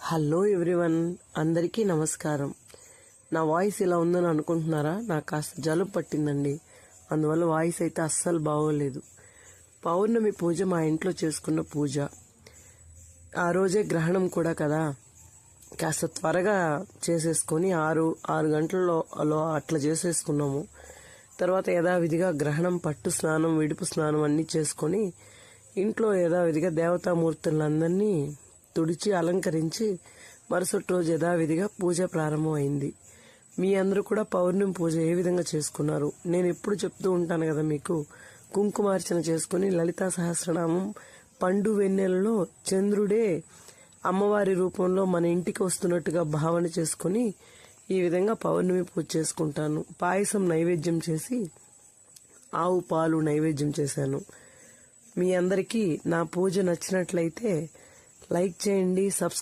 Hello everyone, అందరికీ నమస్కారం. నా వాయిస్ ఇలా ఉందని అనుకుంటున్నారా? నాకు కాస్త జలుబు పట్టిందండి. అందువల్ల వాయిస్ అయితే అస్సలు బాగోలేదు. పౌర్ణమి పూజ మా ఇంట్లో చేసుకున్న పూజ. ఆ రోజే గ్రహణం కూడా కదా, కాస్త త్వరగా చేసేసుకొని ఆరు గంటలలో అట్లా చేసేసుకున్నాము. తర్వాత యథావిధిగా గ్రహణం పట్టు స్నానం, విడుపు స్నానం అన్నీ చేసుకొని ఇంట్లో యథావిధిగా దేవతామూర్తులందరినీ తుడిచి అలంకరించి మరుసటి రోజు యథావిధిగా పూజ ప్రారంభమైంది. మీ అందరూ కూడా పౌర్ణమి పూజ ఏ విధంగా చేసుకున్నారు? నేను ఎప్పుడు చెప్తూ ఉంటాను కదా మీకు, కుంకుమార్చన చేసుకుని లలితా సహస్రనామం, పండు వెన్నెలలో చంద్రుడే అమ్మవారి రూపంలో మన ఇంటికి వస్తున్నట్టుగా భావన చేసుకుని ఈ విధంగా పౌర్ణమి పూజ చేసుకుంటాను. పాయసం నైవేద్యం చేసి ఆవు పాలు నైవేద్యం చేశాను. మీ అందరికీ నా పూజ నచ్చినట్లయితే లైక్ చేయండి, సబ్స్క్రైబ్